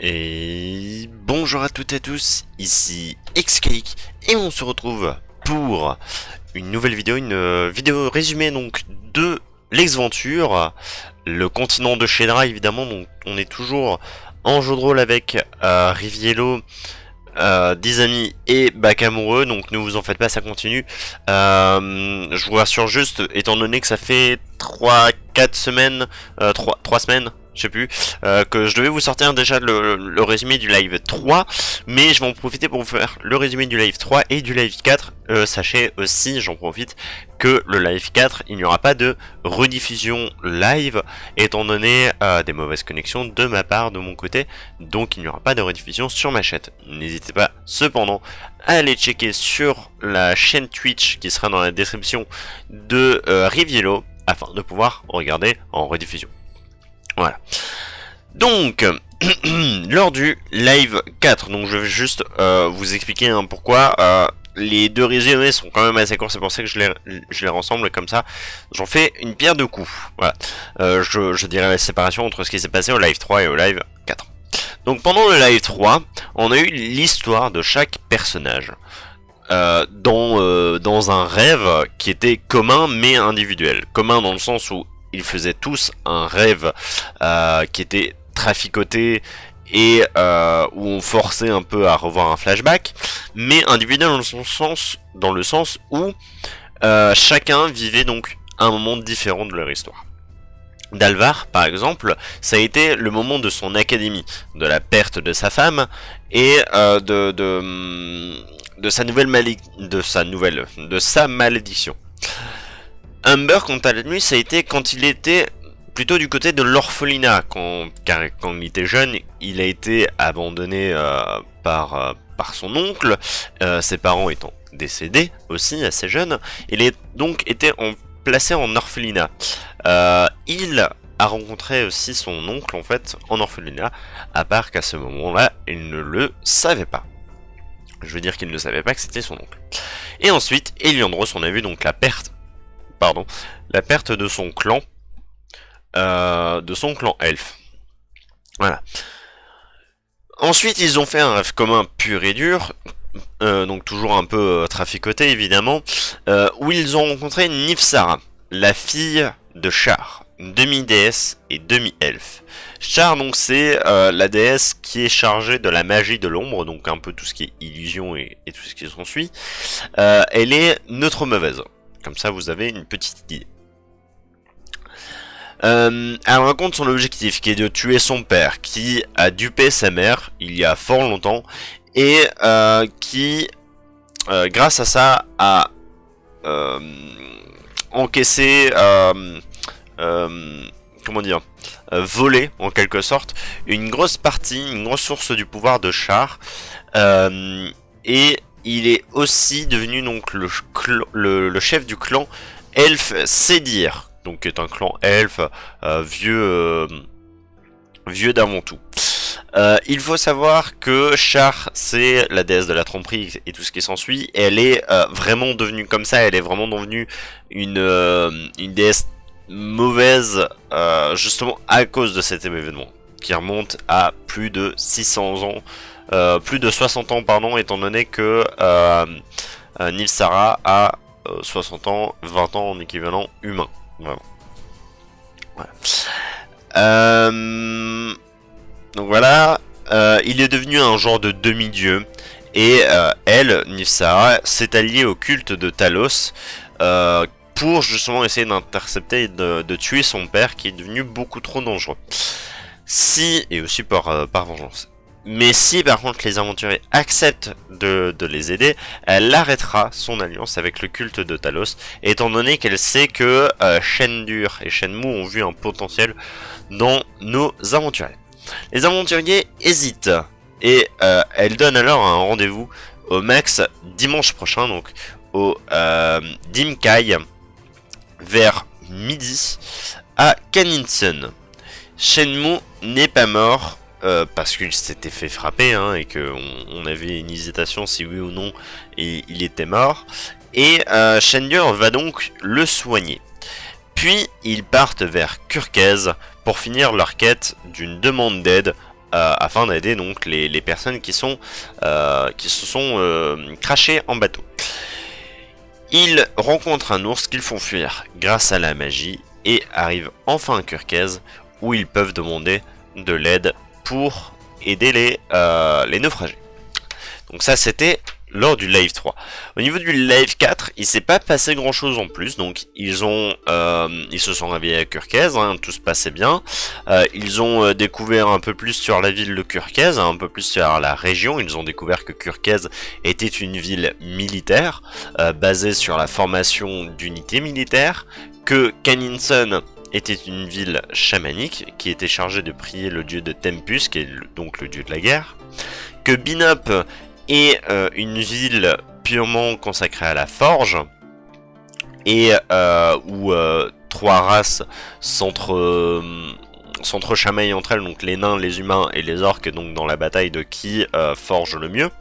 Et bonjour à toutes et à tous, ici Xcake et on se retrouve pour une nouvelle vidéo, une vidéo résumée donc de l'X-Venture, le continent de Shedra évidemment. Donc on est toujours en jeu de rôle avec Riviello, Dizami et Bakamoureux, donc ne vous en faites pas, ça continue. Je vous rassure juste, étant donné que ça fait 3-4 semaines, 3 semaines, je sais plus, que je devais vous sortir déjà le résumé du live 3, mais je vais en profiter pour vous faire le résumé du live 3 et du live 4. Sachez aussi, j'en profite, que le live 4, il n'y aura pas de rediffusion live, étant donné des mauvaises connexions de ma part, de mon côté, donc il n'y aura pas de rediffusion sur ma chaîne. N'hésitez pas cependant à aller checker sur la chaîne Twitch qui sera dans la description de Riviello, afin de pouvoir regarder en rediffusion. Voilà. Donc, lors du live 4, donc je vais juste vous expliquer pourquoi. Les deux résumés sont quand même assez courts, c'est pour ça que je les rassemble comme ça. J'en fais une pierre deux coups. Voilà. Je dirais la séparation entre ce qui s'est passé au live 3 et au live 4. Donc pendant le live 3, on a eu l'histoire de chaque personnage. Dans un rêve qui était commun mais individuel. Commun dans le sens où ils faisaient tous un rêve qui était traficoté et où on forçait un peu à revoir un flashback, mais individuel dans le sens où chacun vivait donc un moment différent de leur histoire. D'Alvar, par exemple, ça a été le moment de son académie, de la perte de sa femme et de sa malédiction. Humber, quant à lui, ça a été quand il était plutôt du côté de l'orphelinat, car quand il était jeune, il a été abandonné par son oncle, ses parents étant décédés aussi assez jeunes. Il a donc été placé en orphelinat. Il a rencontré aussi son oncle en fait en orphelinat, à part qu'à ce moment-là, il ne le savait pas. Je veux dire qu'il ne savait pas que c'était son oncle. Et ensuite, Eliandros, on a vu donc la perte de son clan, elfe. Voilà. Ensuite, ils ont fait un rêve commun pur et dur, donc toujours un peu traficoté évidemment, où ils ont rencontré Nifsara, la fille de Char, demi-déesse et demi-elfe. Char, donc c'est la déesse qui est chargée de la magie de l'ombre, donc un peu tout ce qui est illusion et tout ce qui s'ensuit. Elle est neutre mauvaise. Comme ça, vous avez une petite idée. Elle raconte son objectif, qui est de tuer son père, qui a dupé sa mère, il y a fort longtemps, et qui, grâce à ça, a encaissé, volé, en quelque sorte, une grosse source du pouvoir de Char, et il est aussi devenu donc le chef du clan Elfe Sédir, donc qui est un clan elfe vieux d'avant tout. Il faut savoir que Char, c'est la déesse de la tromperie et tout ce qui s'ensuit. Elle est vraiment devenue comme ça. Elle est vraiment devenue une déesse mauvaise, justement à cause de cet événement qui remonte à plus de 600 ans. Plus de 60 ans, pardon, étant donné que Nifsara a 60 ans, 20 ans en équivalent humain. Vraiment. Voilà. Donc voilà, il est devenu un genre de demi-dieu, et elle, Nifsara, s'est alliée au culte de Talos pour justement essayer d'intercepter et de tuer son père qui est devenu beaucoup trop dangereux. Et aussi par vengeance. Mais si par contre les aventuriers acceptent de les aider, elle arrêtera son alliance avec le culte de Talos, étant donné qu'elle sait que Shendur et Shenmue ont vu un potentiel dans nos aventuriers. Les aventuriers hésitent, et elle donne alors un rendez-vous au max dimanche prochain, donc au Dimkai, vers midi, à Kaninsen. Shenmue n'est pas mort, parce qu'il s'était fait frapper, et qu'on avait une hésitation si oui ou non, et il était mort. Et Shendur va donc le soigner. Puis ils partent vers Kurkez pour finir leur quête d'une demande d'aide afin d'aider donc les personnes qui se sont crashées en bateau. Ils rencontrent un ours qu'ils font fuir grâce à la magie et arrivent enfin à Kurkez où ils peuvent demander de l'aide pour aider les naufragés. Donc ça c'était lors du live 3. Au niveau du live 4, il s'est pas passé grand chose en plus, donc ils se sont réveillés à Kurkez, hein, tout se passait bien. Ils ont découvert un peu plus sur la ville de Kurkez, un peu plus sur la région. Ils ont découvert que Kurkez était une ville militaire, basée sur la formation d'unités militaires, que Kaninson était une ville chamanique, qui était chargée de prier le dieu de Tempus, qui est donc le dieu de la guerre, que Binop est une ville purement consacrée à la forge, et où trois races s'entre-chamaillent entre elles, donc les nains, les humains et les orques, donc dans la bataille de qui forge le mieux.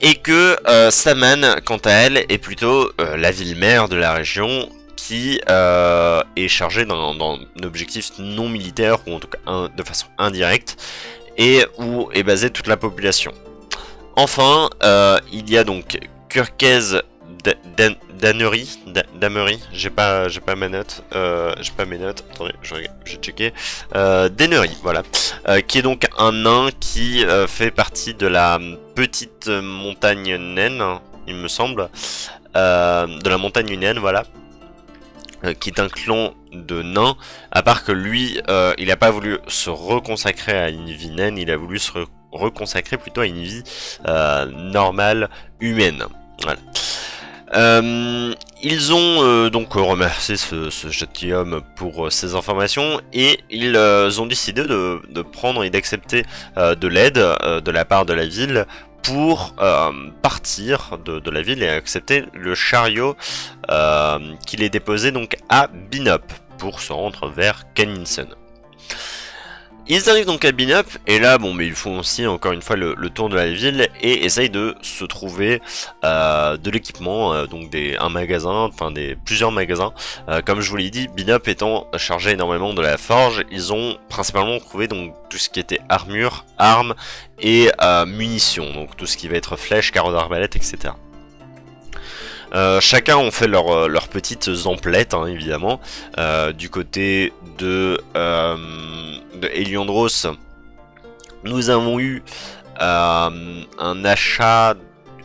Et que Saman, quant à elle, est plutôt la ville-mère de la région, qui est chargée d'un objectif non militaire, ou en tout cas de façon indirecte, et où est basée toute la population. Enfin, il y a donc Kurkez Damery, j'ai pas ma note, j'ai pas mes notes, attendez, j'ai checké, Damery, voilà, qui est donc un nain qui fait partie de la petite montagne naine, il me semble, de la montagne naine, voilà, qui est un clan de nains, à part que lui, il n'a pas voulu se reconsacrer à une vie naine, il a voulu se reconsacrer plutôt à une vie normale, humaine. Voilà. Ils ont donc remercié ce gentilhomme pour ses informations, et ils ont décidé de prendre et d'accepter de l'aide de la part de la ville pour partir de la ville et accepter le chariot qui les déposait donc à Binop pour se rendre vers Kaninson. Ils arrivent donc à Binop, et là, bon, mais ils font aussi encore une fois le tour de la ville et essayent de se trouver de l'équipement, donc un magasin, enfin plusieurs magasins. Comme je vous l'ai dit, Binop étant chargé énormément de la forge, ils ont principalement trouvé donc tout ce qui était armure, armes et munitions, donc tout ce qui va être flèches, carreaux d'arbalète, etc. Chacun ont fait leurs petites emplettes, hein, évidemment. Du côté de Heliandros, nous avons eu un achat,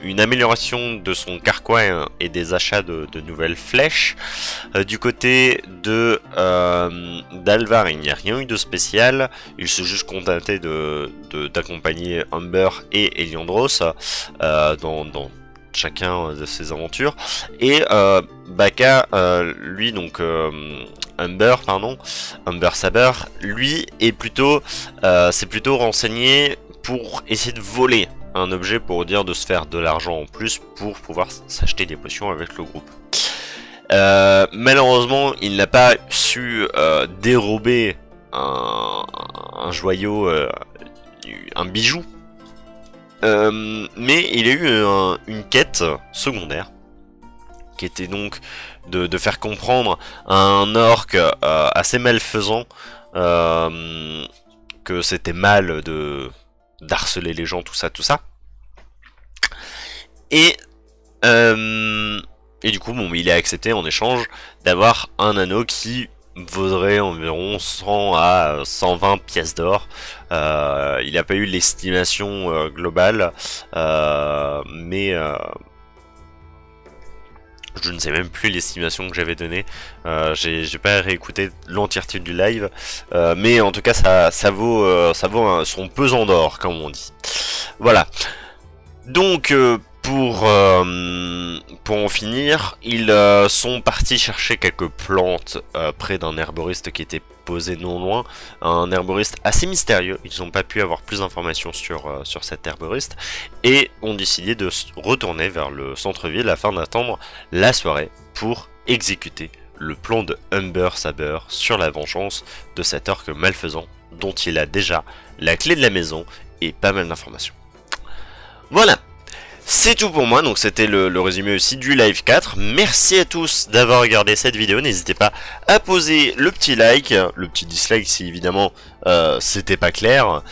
une amélioration de son carquois et des achats de nouvelles flèches. Du côté de d'Alvar, il n'y a rien eu de spécial. Il s'est juste contenté d'accompagner Humber et Heliandros dans chacun de ses aventures, et Baka, lui, donc Humber Saber, lui est plutôt s'est plutôt renseigné pour essayer de voler un objet pour dire de se faire de l'argent en plus pour pouvoir s'acheter des potions avec le groupe. Malheureusement, il n'a pas su dérober un joyau, un bijou. Mais il y a eu une quête secondaire qui était donc de faire comprendre à un orc assez malfaisant que c'était mal d'harceler les gens, tout ça. Et du coup, bon, il a accepté en échange d'avoir un anneau qui vaudrait environ 100 à 120 pièces d'or. Il n'a pas eu l'estimation globale, mais je ne sais même plus l'estimation que j'avais donnée. J'ai pas réécouté l'entièreté du live, mais en tout cas ça vaut son pesant d'or, comme on dit. Voilà. Donc pour en finir, ils sont partis chercher quelques plantes près d'un herboriste qui était posé non loin, un herboriste assez mystérieux. Ils n'ont pas pu avoir plus d'informations sur cet herboriste, et ont décidé de retourner vers le centre-ville afin d'attendre la soirée pour exécuter le plan de Humber Saber sur la vengeance de cet orc malfaisant dont il a déjà la clé de la maison et pas mal d'informations. Voilà. c'est tout pour moi, donc c'était le résumé aussi du live 4. Merci à tous d'avoir regardé cette vidéo, n'hésitez pas à poser le petit like, le petit dislike si évidemment c'était pas clair,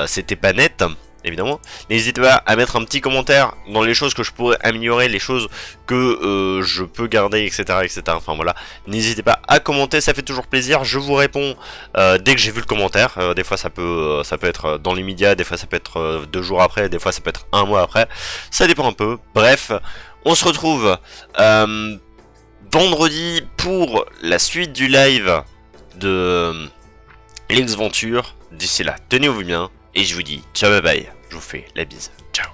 c'était pas net. Évidemment, n'hésitez pas à mettre un petit commentaire dans les choses que je pourrais améliorer, les choses que je peux garder, etc., etc. Enfin voilà, n'hésitez pas à commenter, ça fait toujours plaisir. Je vous réponds dès que j'ai vu le commentaire. Des fois ça peut être dans l'immédiat, des fois ça peut être 2 jours après, des fois ça peut être 1 mois après. Ça dépend un peu. Bref, on se retrouve vendredi pour la suite du live de l'X-Venture. D'ici là, tenez-vous bien. Et je vous dis ciao bye bye, je vous fais la bise, ciao.